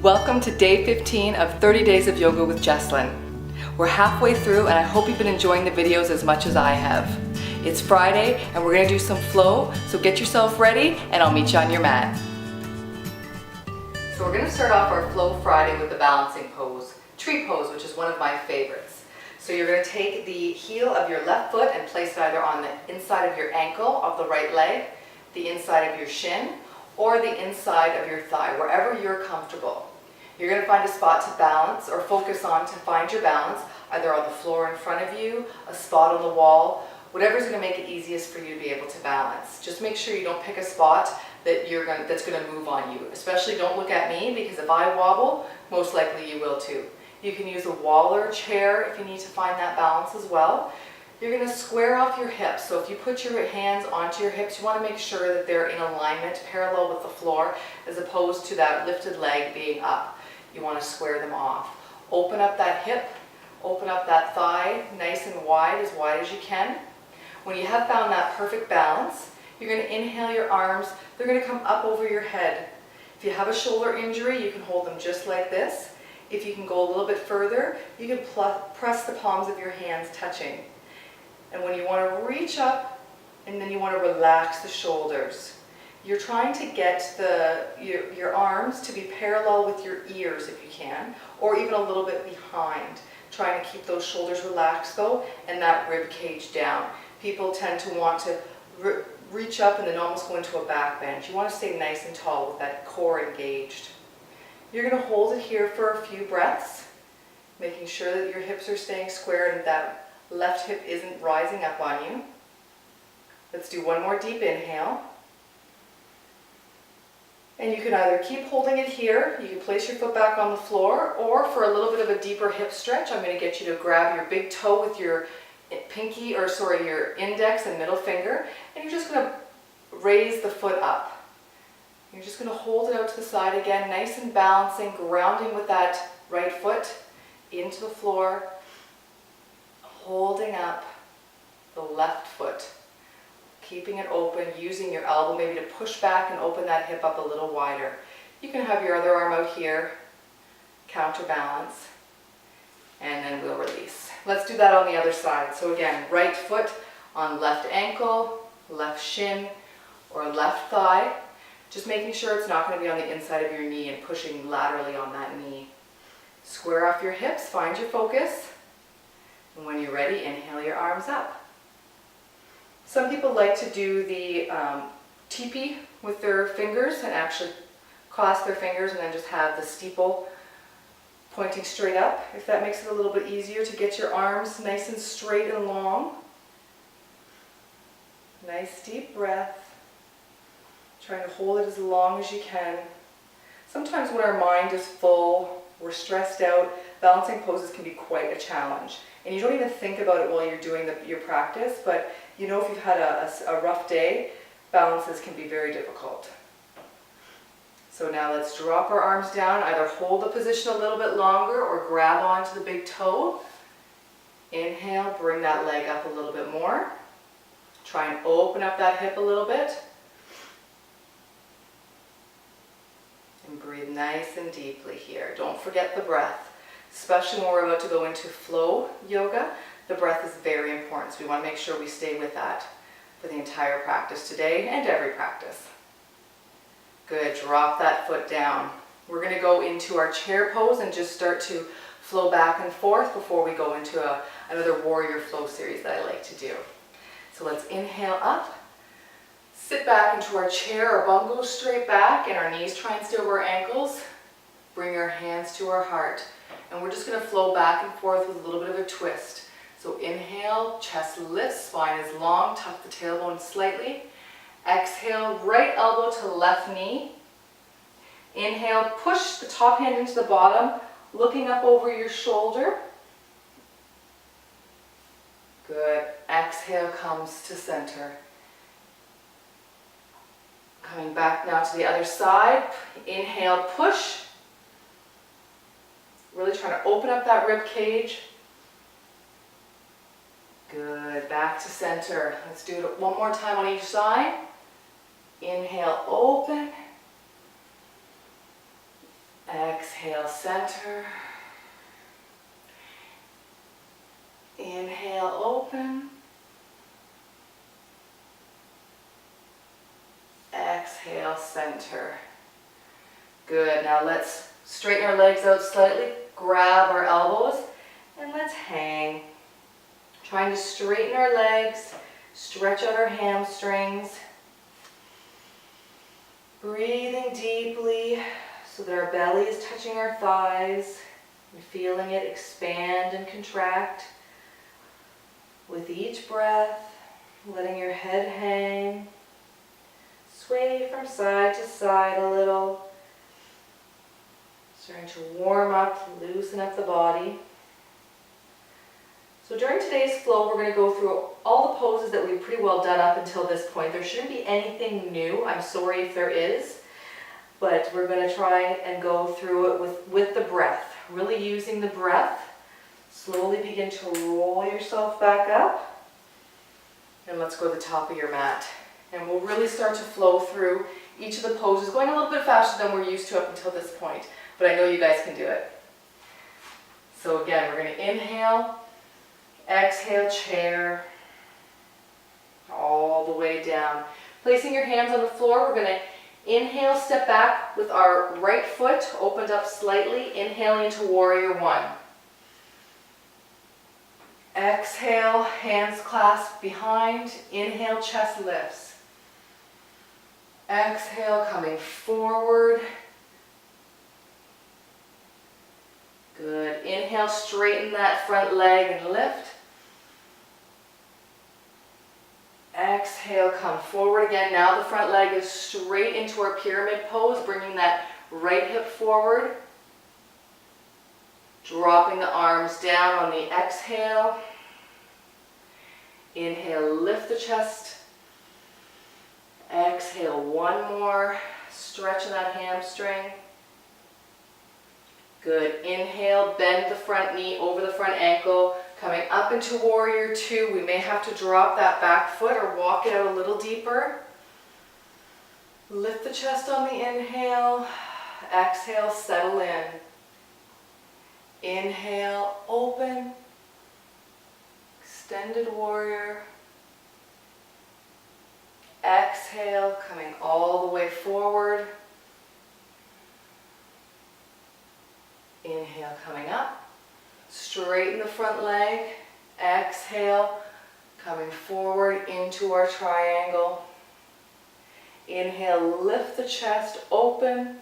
Welcome to day 15 of 30 Days of Yoga with Jesslyn. We're halfway through and I hope you've been enjoying the videos as much as I have. It's Friday and we're going to do some flow, so get yourself ready and I'll meet you on your mat. So we're going to start off our Flow Friday with the balancing pose, tree pose, which is one of my favorites. So you're going to take the heel of your left foot and place it either on the inside of your ankle of the right leg, the inside of your shin, or the inside of your thigh, wherever you're comfortable. You're going to find a spot to balance or focus on to find your balance, either on the floor in front of you, a spot on the wall, whatever's going to make it easiest for you to be able to balance. Just make sure you don't pick a spot that that's going to move on you. Especially don't look at me, because if I wobble, most likely you will too. You can use a wall or a chair if you need to find that balance as well. You're going to square off your hips. So if you put your hands onto your hips, you want to make sure that they're in alignment, parallel with the floor, as opposed to that lifted leg being up. You want to square them off. Open up that hip, open up that thigh, nice and wide as you can. When you have found that perfect balance, you're going to inhale your arms. They're going to come up over your head. If you have a shoulder injury, you can hold them just like this. If you can go a little bit further, you can press the palms of your hands touching. And when you want to reach up, and then you want to relax the shoulders. You're trying to get your arms to be parallel with your ears if you can, or even a little bit behind. Trying to keep those shoulders relaxed though, and that rib cage down. People tend to want to reach up and then almost go into a back bend. You want to stay nice and tall with that core engaged. You're going to hold it here for a few breaths, making sure that your hips are staying square and that left hip isn't rising up on you. Let's do one more deep inhale. And you can either keep holding it here, you can place your foot back on the floor, or for a little bit of a deeper hip stretch, I'm going to get you to grab your big toe with your your index and middle finger, and you're just going to raise the foot up. You're just going to hold it out to the side again, nice and balancing, grounding with that right foot into the floor, holding up the left foot, keeping it open, using your elbow maybe to push back and open that hip up a little wider. You can have your other arm out here, counterbalance, and then we'll release. Let's do that on the other side. So again, right foot on left ankle, left shin, or left thigh. Just making sure it's not going to be on the inside of your knee and pushing laterally on that knee. Square off your hips, find your focus. And when you're ready, inhale your arms up. Some people like to do the teepee with their fingers and actually clasp their fingers and then just have the steeple pointing straight up, if that makes it a little bit easier to get your arms nice and straight and long. Nice deep breath. Trying to hold it as long as you can. Sometimes when our mind is full, we're stressed out, balancing poses can be quite a challenge. And you don't even think about it while you're doing your practice, but you know if you've had a rough day, balances can be very difficult. So now let's drop our arms down, either hold the position a little bit longer or grab onto the big toe. Inhale, bring that leg up a little bit more. Try and open up that hip a little bit. And breathe nice and deeply here. Don't forget the breath. Especially when we're about to go into flow yoga, the breath is very important. So we want to make sure we stay with that for the entire practice today and every practice. Good, drop that foot down. We're going to go into our chair pose and just start to flow back and forth before we go into another warrior flow series that I like to do. So let's inhale up. Sit back into our chair, our bum goes straight back and our knees try and stay over our ankles. Bring our hands to our heart. And we're just going to flow back and forth with a little bit of a twist. So inhale, chest lifts, spine is long, tuck the tailbone slightly. Exhale, right elbow to left knee. Inhale, push the top hand into the bottom, looking up over your shoulder. Good. Exhale comes to center. Coming back now to the other side. Inhale, push. Really trying to open up that rib cage. Good, back to center. Let's do it one more time on each side. Inhale, open. Exhale, center. Inhale, open. Exhale, center. Good. Now let's straighten our legs out slightly, grab our elbows, and let's hang. Trying to straighten our legs, stretch out our hamstrings. Breathing deeply so that our belly is touching our thighs and feeling it expand and contract. With each breath, letting your head hang, sway from side to side a little, starting to warm up, loosen up the body. So during today's flow, we're going to go through all the poses that we've pretty well done up until this point. There shouldn't be anything new. I'm sorry if there is, but we're going to try and go through it with the breath, really using the breath. Slowly begin to roll yourself back up, and let's go to the top of your mat. And we'll really start to flow through each of the poses, going a little bit faster than we're used to up until this point, but I know you guys can do it. So again, we're going to inhale, exhale, chair, all the way down. Placing your hands on the floor, we're going to inhale, step back with our right foot opened up slightly, inhaling into warrior one. Exhale, hands clasped behind. Inhale, chest lifts. Exhale, coming forward. Good. Inhale, straighten that front leg and lift. Exhale, come forward again. Now the front leg is straight into our pyramid pose, bringing that right hip forward. Dropping the arms down on the exhale. Inhale, lift the chest. Exhale, one more. Stretching that hamstring. Good. Inhale, bend the front knee over the front ankle. Coming up into warrior two. We may have to drop that back foot or walk it out a little deeper. Lift the chest on the inhale. Exhale, settle in. Inhale, open, extended warrior. Exhale, coming all the way forward. Inhale, coming up. Straighten the front leg. Exhale, coming forward into our triangle. Inhale, lift the chest, open.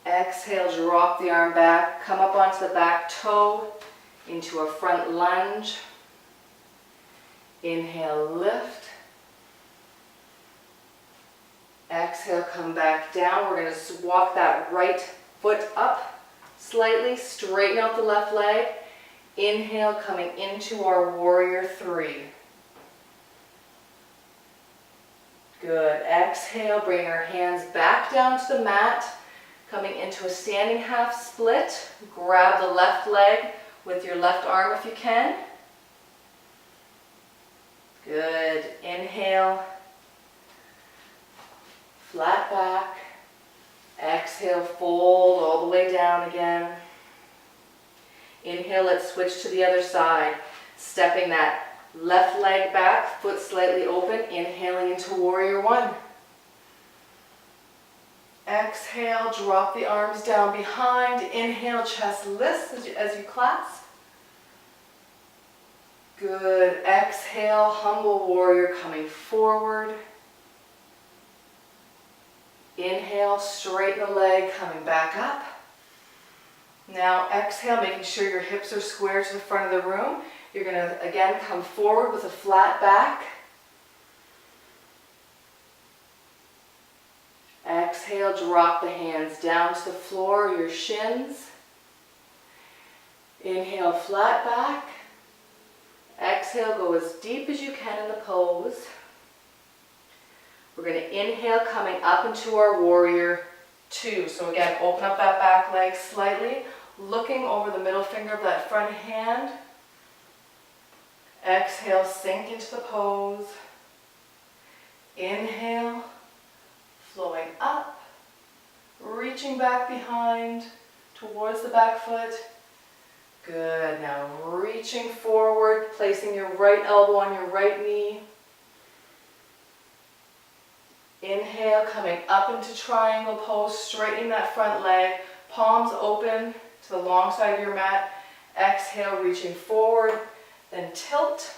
Exhale, drop the arm back, come up onto the back toe, into a front lunge. Inhale, lift. Exhale, come back down. We're going to walk that right foot up slightly, straighten out the left leg. Inhale, coming into our warrior three. Good. Exhale, bring our hands back down to the mat. Coming into a standing half split, grab the left leg with your left arm if you can. Good. Inhale, flat back. Exhale, fold all the way down again. Inhale, let's switch to the other side. Stepping that left leg back, foot slightly open, inhaling into warrior one. Exhale, drop the arms down behind. Inhale, chest lifts as you clasp. Good. Exhale, humble warrior coming forward. Inhale, straighten the leg, coming back up. Now exhale, making sure your hips are square to the front of the room. You're going to again come forward with a flat back. Exhale, drop the hands down to the floor, your shins. Inhale, flat back. Exhale, go as deep as you can in the pose. We're going to inhale, coming up into our warrior two. So again, open up that back leg slightly, looking over the middle finger of that front hand. Exhale, sink into the pose. Inhale, flowing up, reaching back behind towards the back foot. Good. Now reaching forward, placing your right elbow on your right knee. Inhale, coming up into triangle pose, straightening that front leg, palms open to the long side of your mat. Exhale, reaching forward, then tilt.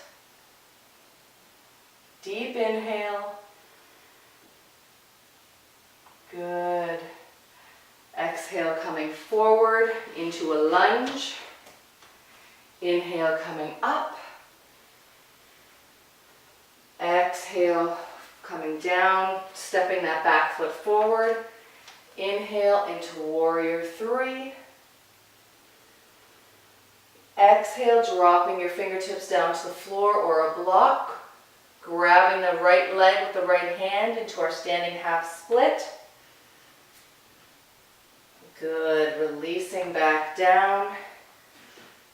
Deep inhale. Good. Exhale, coming forward into a lunge. Inhale, coming up. Exhale, coming down, stepping that back foot forward. Inhale into warrior three. Exhale, dropping your fingertips down to the floor or a block. Grabbing the right leg with the right hand into our standing half split. Good. Releasing back down.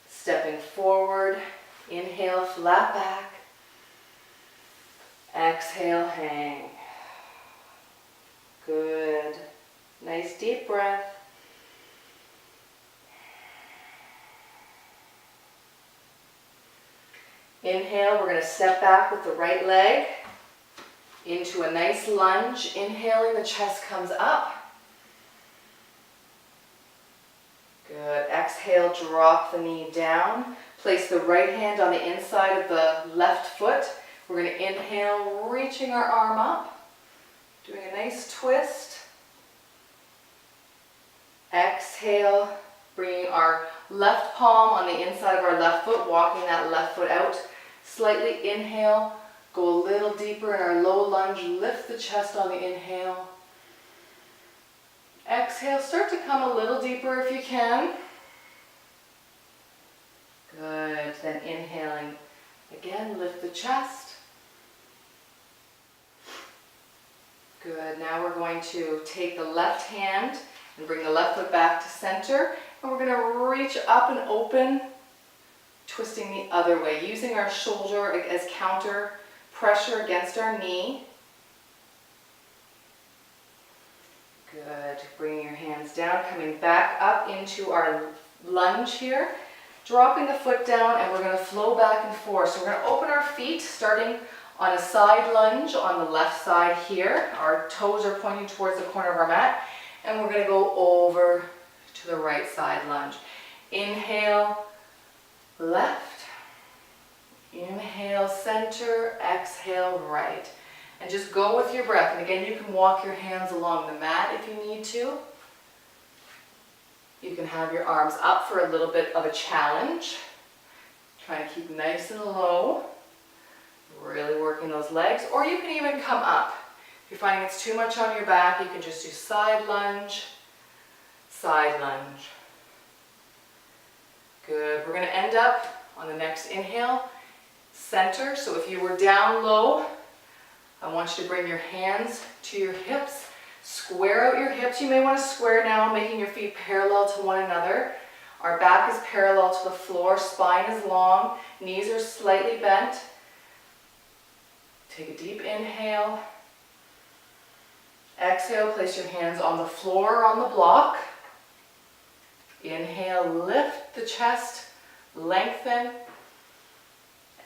Stepping forward. Inhale, flat back. Exhale, hang. Good. Nice deep breath. Inhale, we're going to step back with the right leg into a nice lunge. Inhaling, the chest comes up. Good. Exhale, drop the knee down. Place the right hand on the inside of the left foot. We're going to inhale, reaching our arm up. Doing a nice twist. Exhale, bringing our left palm on the inside of our left foot, walking that left foot out. Slightly inhale, go a little deeper in our low lunge, lift the chest on the inhale. Exhale, start to come a little deeper if you can. Good, then inhaling. Again, lift the chest. Good, now we're going to take the left hand and bring the left foot back to center. And we're going to reach up and open, twisting the other way, using our shoulder as counter pressure against our knee. Good. Bringing your hands down, coming back up into our lunge here. Dropping the foot down, and we're going to flow back and forth. So we're going to open our feet, starting on a side lunge on the left side here. Our toes are pointing towards the corner of our mat. And we're going to go over to the right side lunge. Inhale, left. Inhale, center. Exhale, right. And just go with your breath. And again, you can walk your hands along the mat if you need to. You can have your arms up for a little bit of a challenge. Trying to keep nice and low. Really working those legs. Or you can even come up. If you're finding it's too much on your back, you can just do side lunge, side lunge. Good. We're going to end up on the next inhale, center. So if you were down low, I want you to bring your hands to your hips. Square out your hips. You may want to square now, making your feet parallel to one another. Our back is parallel to the floor. Spine is long. Knees are slightly bent. Take a deep inhale. Exhale, place your hands on the floor or on the block. Inhale, lift the chest, lengthen.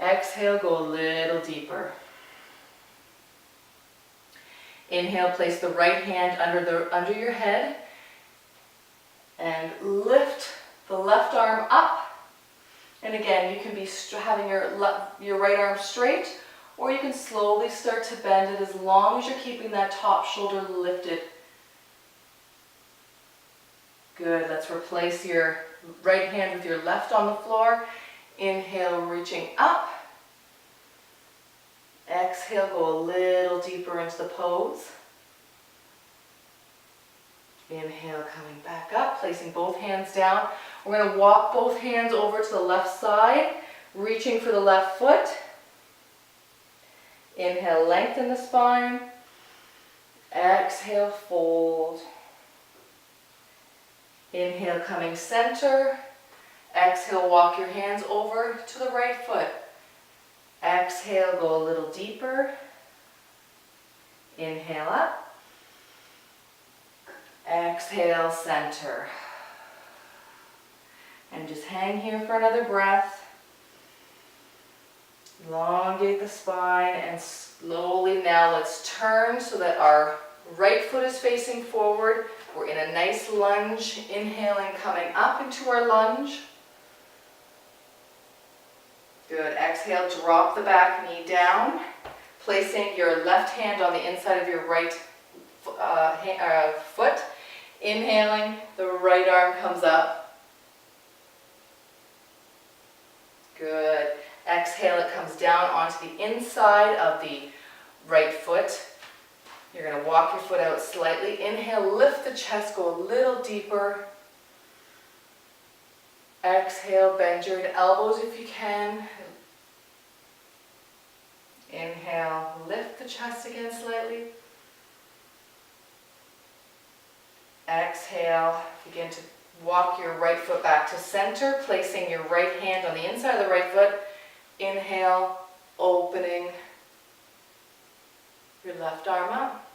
Exhale, go a little deeper. Inhale, place the right hand under your head and lift the left arm up. And again, you can be having your right arm straight, or you can slowly start to bend it as long as you're keeping that top shoulder lifted. Good. Let's replace your right hand with your left on the floor. Inhale, reaching up. Exhale, go a little deeper into the pose. Inhale, coming back up, placing both hands down. We're going to walk both hands over to the left side, reaching for the left foot. Inhale, lengthen the spine. Exhale, fold. Inhale, coming center. Exhale, walk your hands over to the right foot. Exhale, go a little deeper. Inhale up. Exhale, center. And just hang here for another breath. Elongate the spine and slowly now let's turn so that our right foot is facing forward. We're in a nice lunge, inhaling, coming up into our lunge. Good, exhale, drop the back knee down, placing your left hand on the inside of your right foot. Inhaling, the right arm comes up. Good. Exhale, it comes down onto the inside of the right foot. You're going to walk your foot out slightly. Inhale, lift the chest, go a little deeper. Exhale, bend your elbows if you can. Inhale, lift the chest again slightly. Exhale, begin to walk your right foot back to center, placing your right hand on the inside of the right foot. Inhale, opening your left arm up.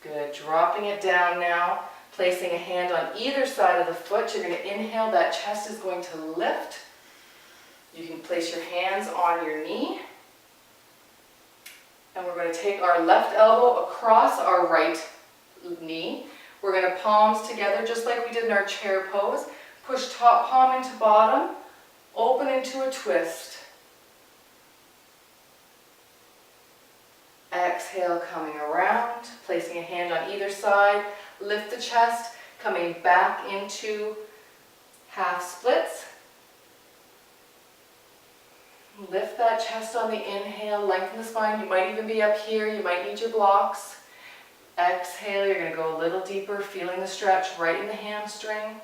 Good, dropping it down now, placing a hand on either side of the foot. You're going to inhale, that chest is going to lift. You can place your hands on your knee. And we're going to take our left elbow across our right knee. We're going to palms together just like we did in our chair pose. Push top palm into bottom, open into a twist. Exhale, coming around, placing a hand on either side. Lift the chest, coming back into half splits. Lift that chest on the inhale, lengthen the spine. You might even be up here, you might need your blocks. Exhale, you're going to go a little deeper, feeling the stretch right in the hamstring.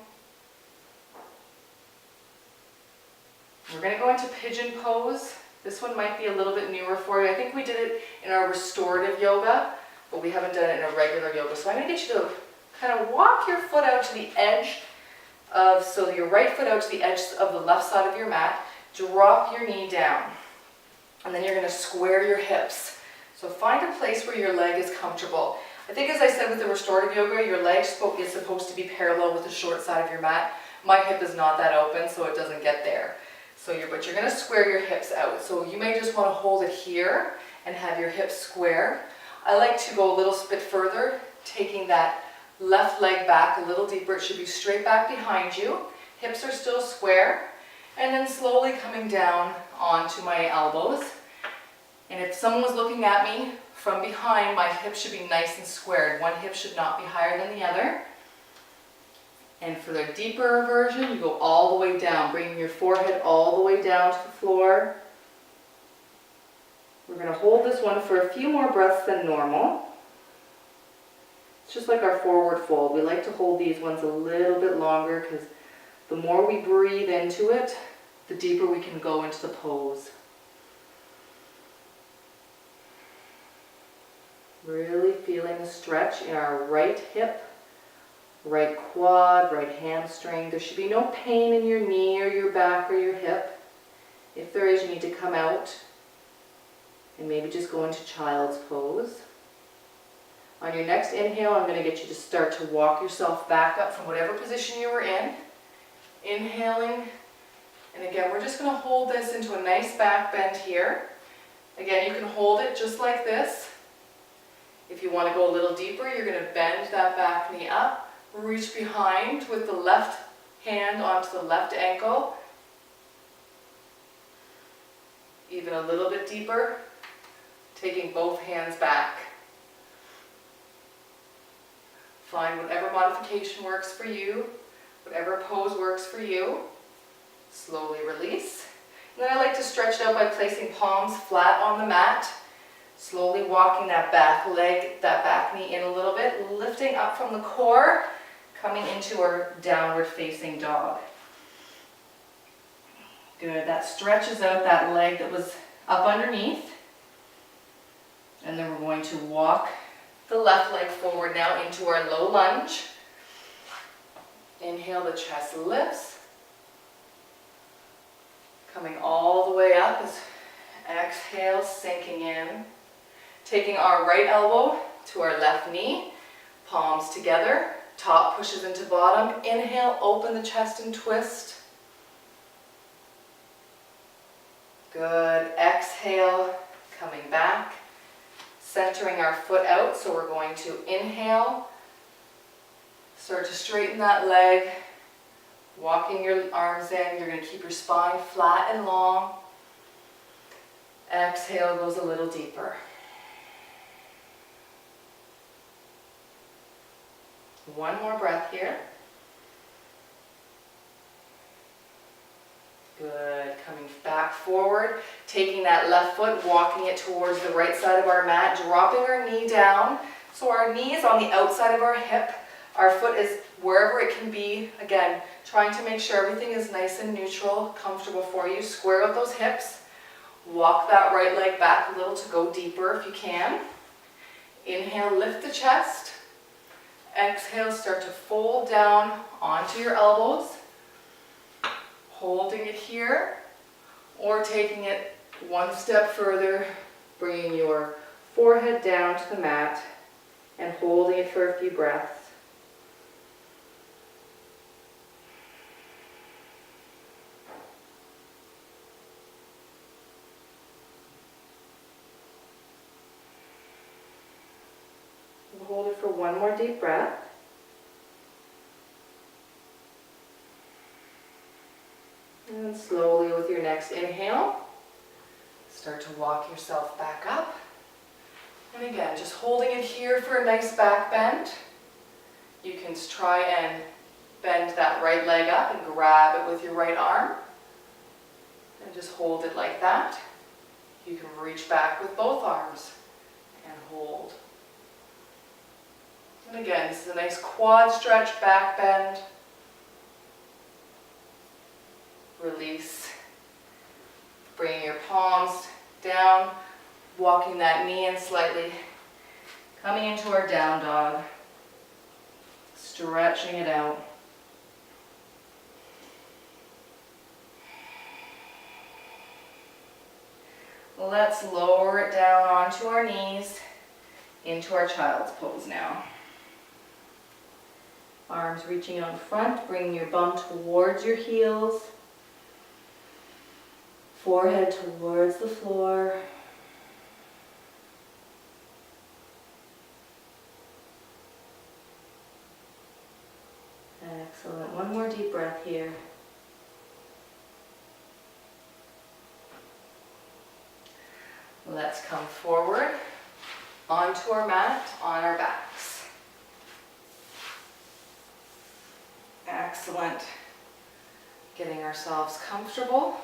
We're going to go into pigeon pose. This one might be a little bit newer for you. I think we did it in our restorative yoga, but we haven't done it in a regular yoga. So I'm going to get you to kind of walk your foot out to the edge of, so your right foot out to the edge of the left side of your mat. Drop your knee down. And then you're going to square your hips. So find a place where your leg is comfortable. I think as I said with the restorative yoga, your leg is supposed to be parallel with the short side of your mat. My hip is not that open, so it doesn't get there. But you're going to square your hips out. So you may just want to hold it here and have your hips square. I like to go a little bit further, taking that left leg back a little deeper. It should be straight back behind you. Hips are still square. And then slowly coming down onto my elbows. And if someone was looking at me from behind, my hips should be nice and squared. One hip should not be higher than the other. And for the deeper version, you go all the way down, bringing your forehead all the way down to the floor. We're going to hold this one for a few more breaths than normal. It's just like our forward fold. We like to hold these ones a little bit longer because the more we breathe into it, the deeper we can go into the pose. Really feeling the stretch in our right hip, right quad, right hamstring. There should be no pain in your knee or your back or your hip. If there is, you need to come out and maybe just go into child's pose. On your next inhale, I'm going to get you to start to walk yourself back up from whatever position you were in. Inhaling, and again, we're just going to hold this into a nice back bend here. Again, you can hold it just like this. If you want to go a little deeper, you're going to bend that back knee up. Reach behind with the left hand onto the left ankle. Even a little bit deeper, taking both hands back. Find whatever modification works for you, whatever pose works for you. Slowly release. And then I like to stretch it out by placing palms flat on the mat. Slowly walking that back leg, that back knee in a little bit, lifting up from the core, coming into our downward facing dog. Good, that stretches out that leg that was up underneath. And then we're going to walk the left leg forward now into our low lunge. Inhale, the chest lifts. Coming all the way up as exhale, sinking in. Taking our right elbow to our left knee, Palms together, top pushes into bottom. Inhale, open the chest and twist. Good. Exhale, coming back. Centering our foot out, so we're going to inhale. Start to straighten that leg. Walking your arms in. You're going to keep your spine flat and long. Exhale goes a little deeper. One more breath here. Good. Coming back forward, taking that left foot, walking it towards the right side of our mat, dropping our knee down. So our knee is on the outside of our hip. Our foot is wherever it can be. Again, trying to make sure everything is nice and neutral, comfortable for you. Square out those hips. Walk that right leg back a little to go deeper if you can. Inhale, lift the chest. Exhale, start to fold down onto your elbows. Holding it here, or taking it one step further, bringing your forehead down to the mat and holding it for a few breaths. We'll hold it for one more deep breath. And then slowly with your next inhale, start to walk yourself back up. And again, just holding it here for a nice back bend. You can try and bend that right leg up and grab it with your right arm. And just hold it like that. You can reach back with both arms and hold. And again, this is a nice quad stretch, back bend. Release. Bringing your palms down, walking that knee in slightly, coming into our down dog, stretching it out. Let's lower it down onto our knees, into our child's pose now. Arms reaching out front, bringing your bum towards your heels. Forehead towards the floor. Excellent. One more deep breath here. Let's come forward onto our mat, on our backs. Excellent. Getting ourselves comfortable.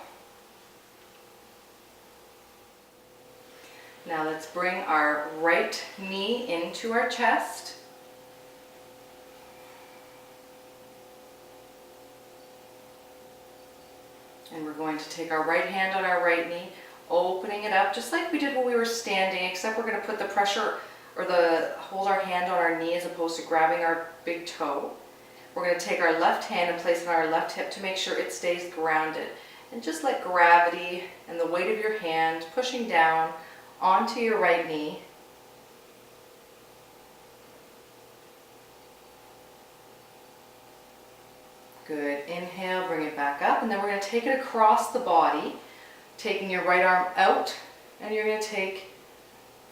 Now let's bring our right knee into our chest. And we're going to take our right hand on our right knee, opening it up just like we did when we were standing, except we're going to put the pressure or hold our hand on our knee as opposed to grabbing our big toe. We're going to take our left hand and place it on our left hip to make sure it stays grounded. And just let gravity and the weight of your hand pushing down onto your right knee. Good. Inhale, bring it back up, and then we're going to take it across the body, taking your right arm out, and you're going to take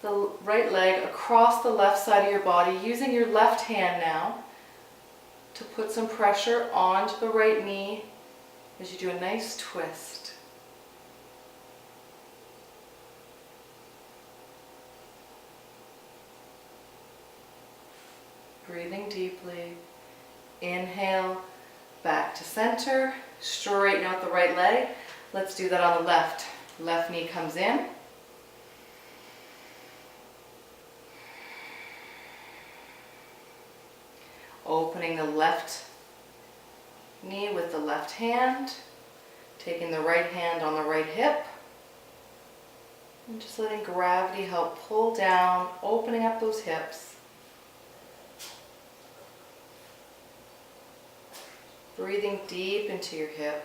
the right leg across the left side of your body, using your left hand now to put some pressure onto the right knee as you do a nice twist. Breathing deeply. Inhale, back to center. Straighten out the right leg. Let's do that on the left. Left knee comes in. Opening the left knee with the left hand. Taking the right hand on the right hip. And just letting gravity help pull down, opening up those hips. Breathing deep into your hip.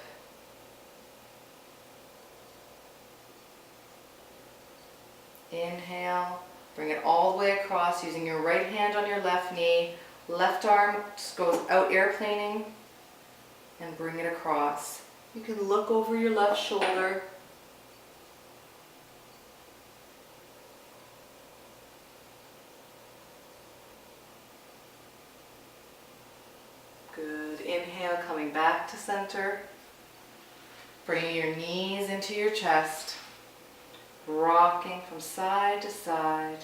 Inhale, Bring it all the way across using your right hand on your left knee. Left arm just goes out airplaning and bring it across. You can look over your left shoulder. Good. Inhale, coming back to center. Bringing your knees into your chest. Rocking from side to side.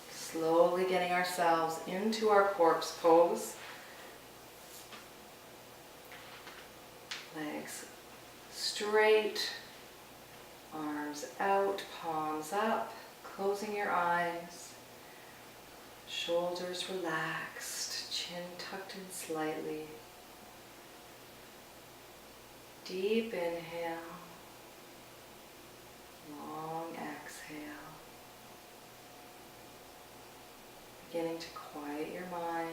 Slowly getting ourselves into our corpse pose. Legs straight, arms out, palms up, closing your eyes. Shoulders relaxed, chin tucked in slightly. Deep inhale, long exhale. Beginning to quiet your mind.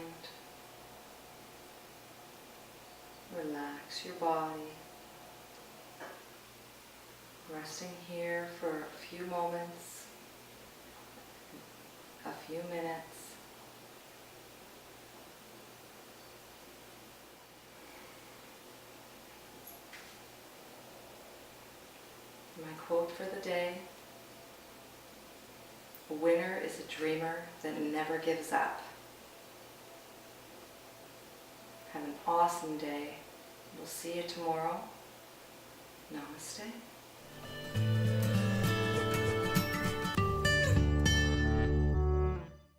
Relax your body. Resting here for a few moments, a few minutes. My quote for the day: a winner is a dreamer that never gives up. Have an awesome day. We'll see you tomorrow. Namaste.